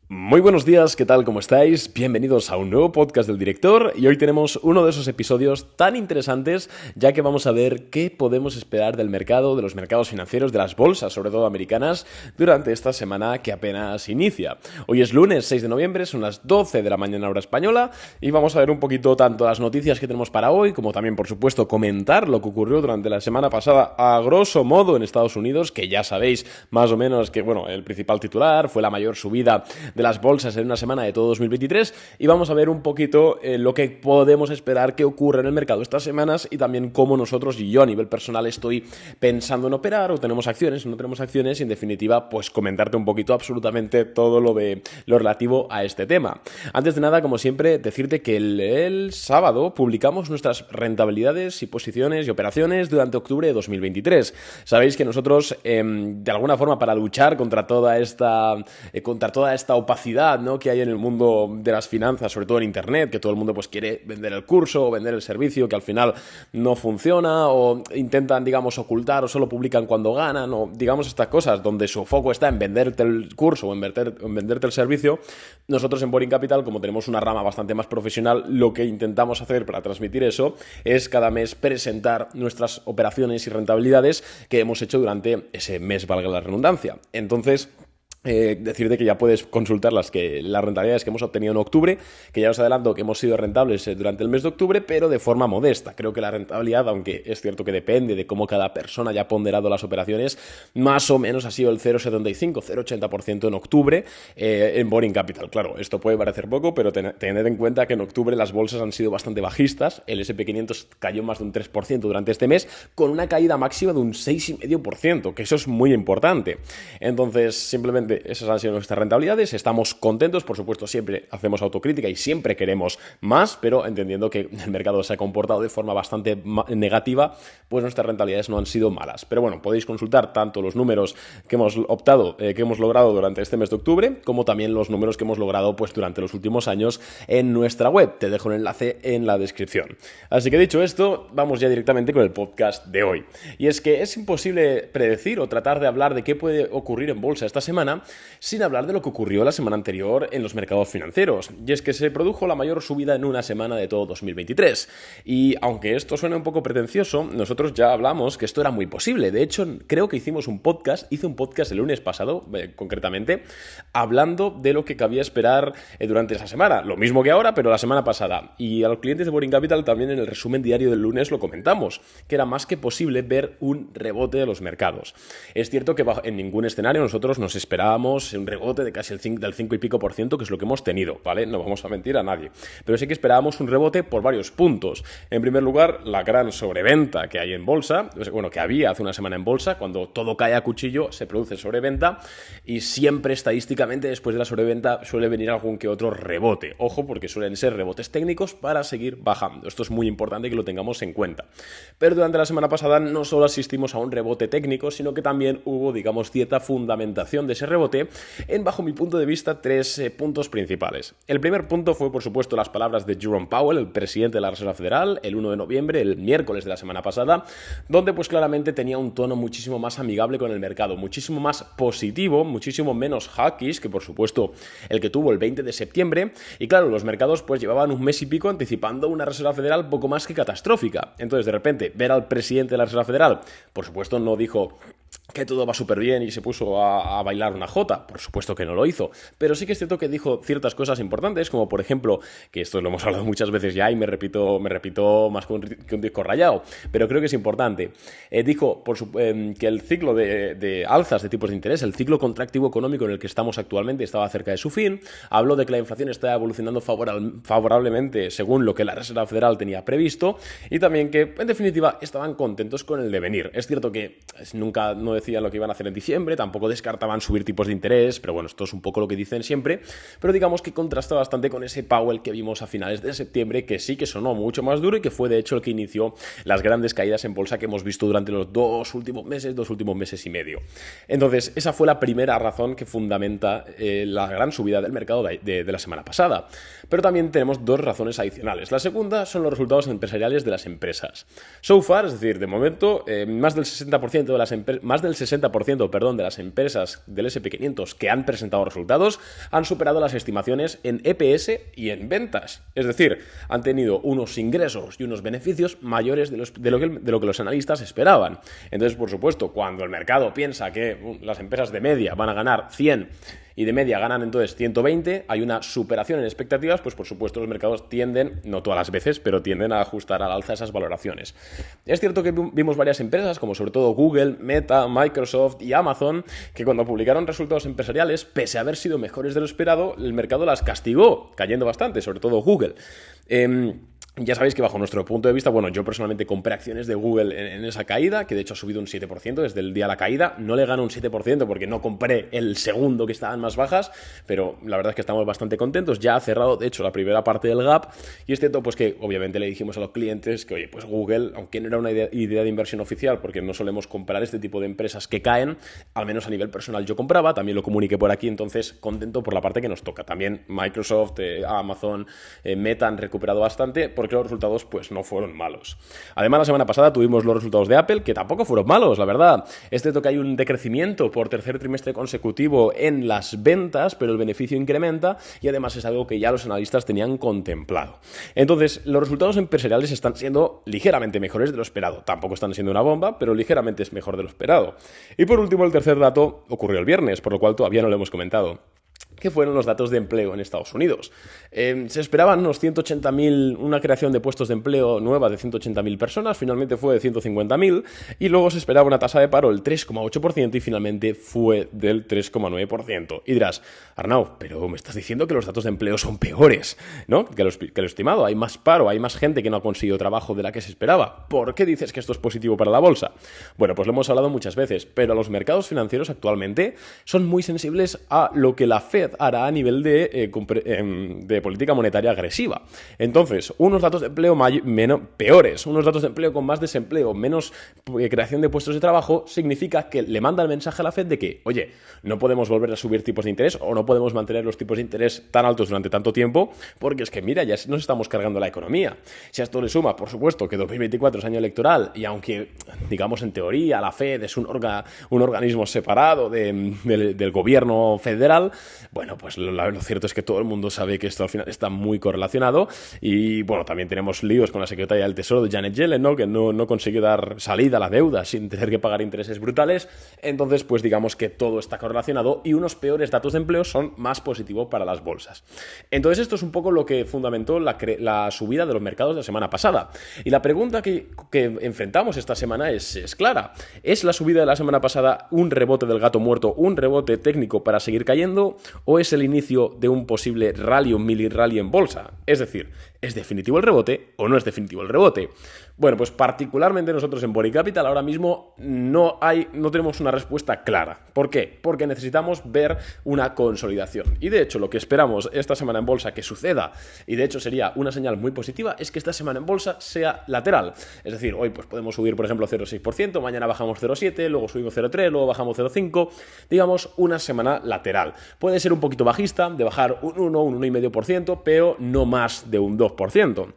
Muy buenos días, ¿qué tal? ¿Cómo estáis? Bienvenidos a un nuevo podcast del director y hoy tenemos uno de esos episodios tan interesantes ya que vamos a ver qué podemos esperar del mercado, de los mercados financieros, de las bolsas, sobre todo americanas, durante esta semana que apenas inicia. Hoy es lunes 6 de noviembre, son las 12 de la mañana hora española y vamos a ver un poquito tanto las noticias que tenemos para hoy como también, por supuesto, comentar lo que ocurrió durante la semana pasada a grosso modo en Estados Unidos, que ya sabéis más o menos que, bueno, el principal titular fue la mayor subida de las bolsas en una semana de todo 2023 y vamos a ver un poquito lo que podemos esperar que ocurra en el mercado estas semanas y también cómo nosotros y yo a nivel personal estoy pensando en operar o tenemos acciones o no tenemos acciones y en definitiva pues comentarte un poquito absolutamente todo lo relativo a este tema. Antes de nada, como siempre, decirte que el sábado publicamos nuestras rentabilidades y posiciones y operaciones durante octubre de 2023. Sabéis que nosotros de alguna forma para luchar contra toda esta opacidad, ¿no?, que hay en el mundo de las finanzas, sobre todo en internet, que todo el mundo pues quiere vender el curso o vender el servicio que al final no funciona o intentan, digamos, ocultar o solo publican cuando ganan o digamos estas cosas donde su foco está en venderte el curso o en venderte el servicio. Nosotros en Boring Capital, como tenemos una rama bastante más profesional, lo que intentamos hacer para transmitir eso es cada mes presentar nuestras operaciones y rentabilidades que hemos hecho durante ese mes, valga la redundancia. Entonces, decirte que ya puedes consultar las rentabilidades que hemos obtenido en octubre, que ya os adelanto que hemos sido rentables durante el mes de octubre, pero de forma modesta. Creo que la rentabilidad, aunque es cierto que depende de cómo cada persona haya ponderado las operaciones, más o menos ha sido el 0,75-0,80% en octubre en Boring Capital. Claro, esto puede parecer poco, pero tened en cuenta que en octubre las bolsas han sido bastante bajistas. El S&P 500 cayó más de un 3% durante este mes, con una caída máxima de un 6,5%, que eso es muy importante. Entonces, simplemente esas han sido nuestras rentabilidades, estamos contentos, por supuesto siempre hacemos autocrítica y siempre queremos más, pero entendiendo que el mercado se ha comportado de forma bastante negativa, pues nuestras rentabilidades no han sido malas. Pero bueno, podéis consultar tanto los números que hemos logrado durante este mes de octubre, como también los números que hemos logrado pues durante los últimos años en nuestra web. Te dejo el enlace en la descripción. Así que dicho esto, vamos ya directamente con el podcast de hoy. Y es que es imposible predecir o tratar de hablar de qué puede ocurrir en bolsa esta semana sin hablar de lo que ocurrió la semana anterior en los mercados financieros. Y es que se produjo la mayor subida en una semana de todo 2023. Y aunque esto suena un poco pretencioso, nosotros ya hablamos que esto era muy posible. De hecho, creo que hice un podcast el lunes pasado, concretamente, hablando de lo que cabía esperar durante esa semana. Lo mismo que ahora, pero la semana pasada. Y a los clientes de Boring Capital también en el resumen diario del lunes lo comentamos, que era más que posible ver un rebote de los mercados. Es cierto que en ningún escenario nosotros nos esperábamos un rebote de casi del 5 y pico por ciento, que es lo que hemos tenido, ¿vale? No vamos a mentir a nadie. Pero sí que esperábamos un rebote por varios puntos. En primer lugar, la gran sobreventa que hay en bolsa, bueno, que había hace una semana en bolsa, cuando todo cae a cuchillo, se produce sobreventa y siempre estadísticamente después de la sobreventa suele venir algún que otro rebote. Ojo, porque suelen ser rebotes técnicos para seguir bajando. Esto es muy importante que lo tengamos en cuenta. Pero durante la semana pasada no solo asistimos a un rebote técnico, sino que también hubo, digamos, cierta fundamentación de ese rebote en, bajo mi punto de vista, tres puntos principales. El primer punto fue, por supuesto, las palabras de Jerome Powell, el presidente de la Reserva Federal, el 1 de noviembre, el miércoles de la semana pasada, donde pues claramente tenía un tono muchísimo más amigable con el mercado, muchísimo más positivo, muchísimo menos hawkish que, por supuesto, el que tuvo el 20 de septiembre. Y claro, los mercados pues llevaban un mes y pico anticipando una Reserva Federal poco más que catastrófica. Entonces, de repente, ver al presidente de la Reserva Federal, por supuesto, no dijo que todo va súper bien y se puso a bailar una jota. Por supuesto que no lo hizo, pero sí que es cierto que dijo ciertas cosas importantes, como por ejemplo, que esto lo hemos hablado muchas veces ya y me repito más que un disco rayado, pero creo que es importante. Dijo que el ciclo de alzas de tipos de interés, el ciclo contractivo económico en el que estamos actualmente, estaba cerca de su fin. Habló de que la inflación está evolucionando favorablemente según lo que la Reserva Federal tenía previsto y también que, en definitiva, estaban contentos con el devenir. Es cierto que no decían lo que iban a hacer en diciembre, tampoco descartaban subir tipos de interés, pero bueno, esto es un poco lo que dicen siempre, pero digamos que contrasta bastante con ese Powell que vimos a finales de septiembre, que sí que sonó mucho más duro y que fue de hecho el que inició las grandes caídas en bolsa que hemos visto durante los dos últimos meses y medio. Entonces, esa fue la primera razón que fundamenta la gran subida del mercado de la semana pasada. Pero también tenemos dos razones adicionales. La segunda son los resultados empresariales de las empresas. So far, es decir, de momento, más del del 60%, de las empresas del S&P 500 que han presentado resultados han superado las estimaciones en EPS y en ventas. Es decir, han tenido unos ingresos y unos beneficios mayores de lo que los analistas esperaban. Entonces, por supuesto, cuando el mercado piensa que las empresas de media van a ganar 100 y de media ganan entonces 120, hay una superación en expectativas, pues por supuesto los mercados tienden, no todas las veces, pero tienden a ajustar al alza esas valoraciones. Es cierto que vimos varias empresas, como sobre todo Google, Meta, Microsoft y Amazon, que cuando publicaron resultados empresariales, pese a haber sido mejores de lo esperado, el mercado las castigó, cayendo bastante, sobre todo Google. Ya sabéis que bajo nuestro punto de vista, bueno, yo personalmente compré acciones de Google en esa caída, que de hecho ha subido un 7% desde el día de la caída. No le gano un 7% porque no compré el segundo que estaban más bajas, pero la verdad es que estamos bastante contentos. Ya ha cerrado, de hecho, la primera parte del gap, y es cierto pues que obviamente le dijimos a los clientes que, oye, pues Google, aunque no era una idea de inversión oficial, porque no solemos comprar este tipo de empresas que caen, al menos a nivel personal yo compraba, también lo comuniqué por aquí, entonces contento por la parte que nos toca. También Microsoft, Amazon, Meta han recuperado bastante, porque los resultados pues no fueron malos. Además, la semana pasada tuvimos los resultados de Apple, que tampoco fueron malos, la verdad. Es cierto que hay un decrecimiento por tercer trimestre consecutivo en las ventas, pero el beneficio incrementa y además es algo que ya los analistas tenían contemplado. Entonces, los resultados empresariales están siendo ligeramente mejores de lo esperado. Tampoco están siendo una bomba, pero ligeramente es mejor de lo esperado. Y por último, el tercer dato ocurrió el viernes, por lo cual todavía no lo hemos comentado, que fueron los datos de empleo en Estados Unidos. Se esperaban unos 180.000, una creación de puestos de empleo nueva de 180.000 personas, finalmente fue de 150.000, y luego se esperaba una tasa de paro del 3,8% y finalmente fue del 3,9%. Y dirás, Arnau, pero me estás diciendo que los datos de empleo son peores, ¿no? Que lo estimado, hay más paro, hay más gente que no ha conseguido trabajo de la que se esperaba. ¿Por qué dices que esto es positivo para la bolsa? Bueno, pues lo hemos hablado muchas veces, pero los mercados financieros actualmente son muy sensibles a lo que la Fed hará a nivel de política monetaria agresiva. Entonces, unos datos de empleo peores, unos datos de empleo con más desempleo, menos creación de puestos de trabajo, significa que le manda el mensaje a la Fed de que, oye, no podemos volver a subir tipos de interés o no podemos mantener los tipos de interés tan altos durante tanto tiempo, porque es que, mira, ya nos estamos cargando la economía. Si a esto le suma, por supuesto, que 2024 es año electoral y aunque, digamos, en teoría la Fed es un organismo separado del gobierno federal, bueno, pues lo cierto es que todo el mundo sabe que esto al final está muy correlacionado y, bueno, también tenemos líos con la secretaria del Tesoro de Janet Yellen, ¿no? Que no consiguió dar salida a la deuda sin tener que pagar intereses brutales. Entonces, pues digamos que todo está correlacionado y unos peores datos de empleo son más positivos para las bolsas. Entonces, esto es un poco lo que fundamentó la subida de los mercados de la semana pasada. Y la pregunta que enfrentamos esta semana es clara. ¿Es la subida de la semana pasada un rebote del gato muerto, un rebote técnico para seguir cayendo? ¿O es el inicio de un posible rally o mini rally en bolsa? Es decir, ¿es definitivo el rebote o no es definitivo el rebote? Bueno, pues particularmente nosotros en Boni Capital ahora mismo no tenemos una respuesta clara. ¿Por qué? Porque necesitamos ver una consolidación. Y de hecho lo que esperamos esta semana en bolsa que suceda, y de hecho sería una señal muy positiva, es que esta semana en bolsa sea lateral. Es decir, hoy pues podemos subir por ejemplo 0,6%, mañana bajamos 0,7%, luego subimos 0,3%, luego bajamos 0,5%, digamos una semana lateral. Puede ser un poquito bajista, de bajar un 1, un 1,5%, pero no más de un 2%.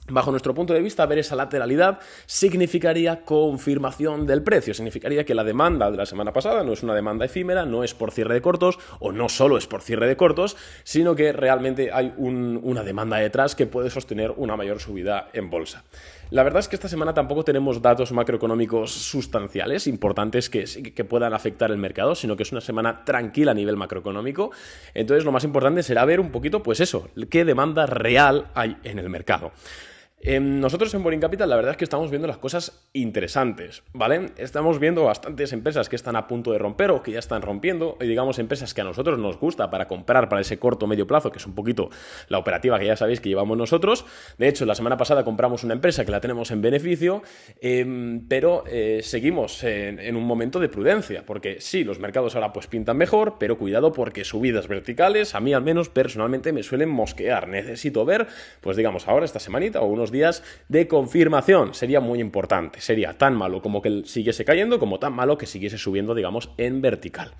Bajo nuestro punto de vista, ver esa lateralidad significaría confirmación del precio, significaría que la demanda de la semana pasada no es una demanda efímera, no es por cierre de cortos, o no solo es por cierre de cortos, sino que realmente hay una demanda detrás que puede sostener una mayor subida en bolsa. La verdad es que esta semana tampoco tenemos datos macroeconómicos sustanciales, importantes que puedan afectar el mercado, sino que es una semana tranquila a nivel macroeconómico. Entonces lo más importante será ver un poquito, pues eso, qué demanda real hay en el mercado. Nosotros en Boni Capital la verdad es que estamos viendo las cosas interesantes, ¿vale? Estamos viendo bastantes empresas que están a punto de romper o que ya están rompiendo, y digamos empresas que a nosotros nos gusta para comprar para ese corto o medio plazo, que es un poquito la operativa que ya sabéis que llevamos nosotros. De hecho, la semana pasada compramos una empresa que la tenemos en beneficio, pero seguimos en un momento de prudencia, porque sí, los mercados ahora pues pintan mejor, pero cuidado porque subidas verticales a mí al menos personalmente me suelen mosquear. Necesito ver, pues digamos ahora esta semanita o unos días de confirmación. Sería muy importante. Sería tan malo como que siguiese cayendo como tan malo que siguiese subiendo, digamos, en vertical.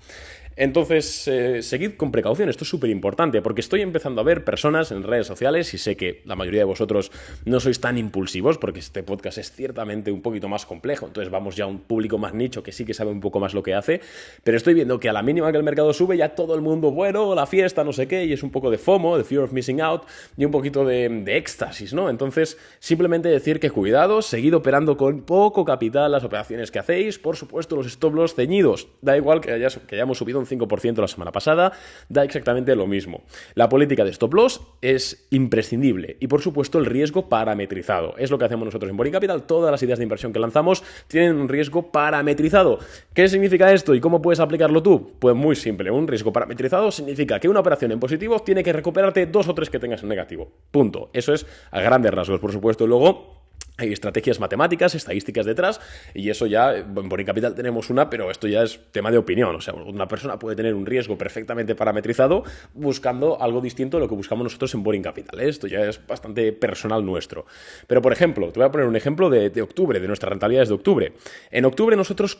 Entonces, seguid con precaución, esto es súper importante, porque estoy empezando a ver personas en redes sociales y sé que la mayoría de vosotros no sois tan impulsivos, porque este podcast es ciertamente un poquito más complejo, entonces vamos ya a un público más nicho que sí que sabe un poco más lo que hace, pero estoy viendo que a la mínima que el mercado sube ya todo el mundo, bueno, la fiesta, no sé qué, y es un poco de FOMO, de Fear of Missing Out, y un poquito de éxtasis, ¿no? Entonces, simplemente decir que cuidado, seguid operando con poco capital las operaciones que hacéis, por supuesto los stop loss ceñidos, da igual que hayamos subido un 5% la semana pasada, da exactamente lo mismo. La política de stop loss es imprescindible y por supuesto el riesgo parametrizado. Es lo que hacemos nosotros en Boring Capital, todas las ideas de inversión que lanzamos tienen un riesgo parametrizado. ¿Qué significa esto y cómo puedes aplicarlo tú? Pues muy simple, un riesgo parametrizado significa que una operación en positivo tiene que recuperarte 2 o 3 que tengas en negativo. Punto. Eso es a grandes rasgos, por supuesto. Luego hay estrategias matemáticas, estadísticas detrás, y eso ya, en Boring Capital tenemos una, pero esto ya es tema de opinión. O sea, una persona puede tener un riesgo perfectamente parametrizado buscando algo distinto a lo que buscamos nosotros en Boring Capital, ¿eh? Esto ya es bastante personal nuestro. Pero, por ejemplo, te voy a poner un ejemplo de octubre, de nuestras rentabilidades de octubre. En octubre nosotros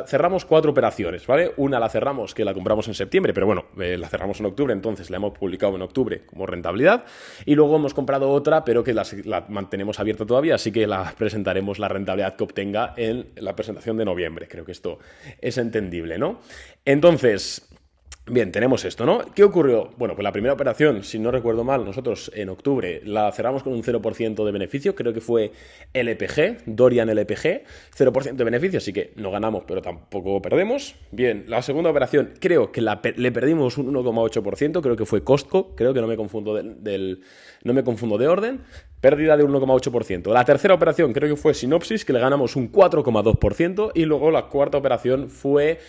cerramos 4 operaciones, ¿vale? Una la cerramos, que la compramos en septiembre, pero bueno, la cerramos en octubre, entonces la hemos publicado en octubre como rentabilidad, y luego hemos comprado otra, pero que la mantenemos abierta todavía, así que la presentaremos la rentabilidad que obtenga en la presentación de noviembre. Creo que esto es entendible, ¿no? Entonces, bien, tenemos esto, ¿no? ¿Qué ocurrió? Bueno, pues la primera operación, si no recuerdo mal, nosotros en octubre la cerramos con un 0% de beneficio, creo que fue LPG, Dorian LPG, 0% de beneficio, así que no ganamos, pero tampoco perdemos. Bien, la segunda operación creo que le perdimos un 1,8%, creo que fue Costco, creo que no me confundo no me confundo de orden, pérdida de 1,8%. La tercera operación creo que fue Synopsys, que le ganamos un 4,2%, y luego la cuarta operación fue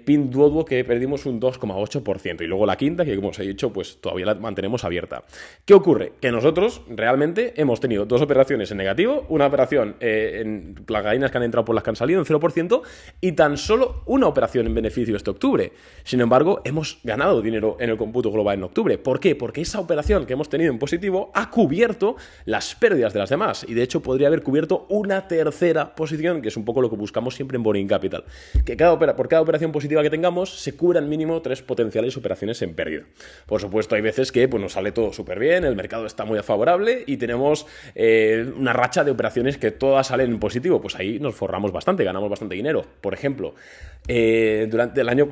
Pinduoduo, que perdimos un 2,8%, y luego la quinta, que como os he dicho, pues todavía la mantenemos abierta. ¿Qué ocurre? Que nosotros realmente hemos tenido 2 operaciones en negativo, una operación en las gallinas que han entrado por las que han salido en 0%, y tan solo una operación en beneficio este octubre. Sin embargo, hemos ganado dinero en el cómputo global en octubre. ¿Por qué? Porque esa operación que hemos tenido en positivo ha cubierto las pérdidas de las demás, y de hecho podría haber cubierto una tercera posición, que es un poco lo que buscamos siempre en Boring Capital, que por cada operación positiva que tengamos se cubran mínimo 3 potenciales operaciones en pérdida. Por supuesto, hay veces que pues, nos sale todo súper bien, el mercado está muy favorable y tenemos una racha de operaciones que todas salen en positivo, pues ahí nos forramos bastante, ganamos bastante dinero. Por ejemplo, durante el año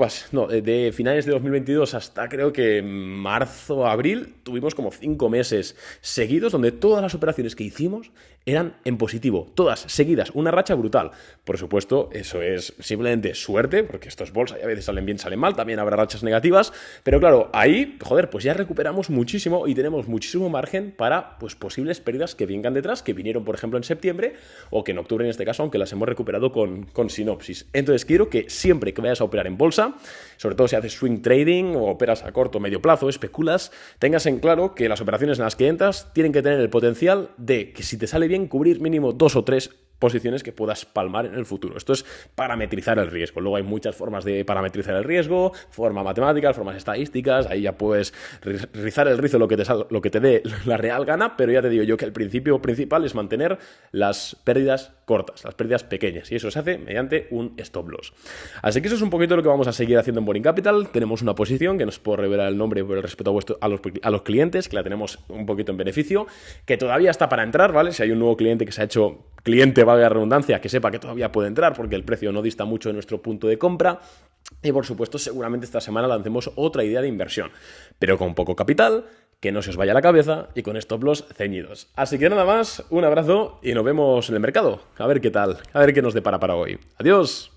de finales de 2022 hasta creo que marzo, abril, tuvimos como 5 meses seguidos donde todas las operaciones que hicimos eran en positivo, todas seguidas, una racha brutal. Por supuesto, eso es simplemente suerte, porque esto es bolsa y a veces salen bien, salen mal, también habrá rachas negativas, pero claro, ahí, pues ya recuperamos muchísimo y tenemos muchísimo margen para pues posibles pérdidas que vengan detrás, que vinieron, por ejemplo, en septiembre, o que en octubre en este caso, aunque las hemos recuperado con Synopsys. Entonces, quiero que siempre que vayas a operar en bolsa, sobre todo si haces swing trading o operas a corto o medio plazo, especulas, tengas en claro que las operaciones en las que entras tienen que tener el potencial de que si te sale bien, cubrir mínimo 2 o 3 posiciones que puedas palmar en el futuro. Esto es parametrizar el riesgo. Luego hay muchas formas de parametrizar el riesgo, formas matemáticas, formas estadísticas, ahí ya puedes rizar el rizo lo que te dé la real gana, pero ya te digo yo que el principio principal es mantener las pérdidas cortas, las pérdidas pequeñas, y eso se hace mediante un stop loss. Así que eso es un poquito lo que vamos a seguir haciendo en Boring Capital. Tenemos una posición que nos puedo revelar el nombre por el respeto a los clientes, que la tenemos un poquito en beneficio, que todavía está para entrar, ¿vale? Si hay un nuevo cliente que se ha hecho cliente, valga la redundancia, que sepa que todavía puede entrar porque el precio no dista mucho de nuestro punto de compra. Y por supuesto, seguramente esta semana lancemos otra idea de inversión, pero con poco capital, que no se os vaya la cabeza y con stop loss ceñidos. Así que nada más, un abrazo y nos vemos en el mercado. A ver qué tal, a ver qué nos depara para hoy. Adiós.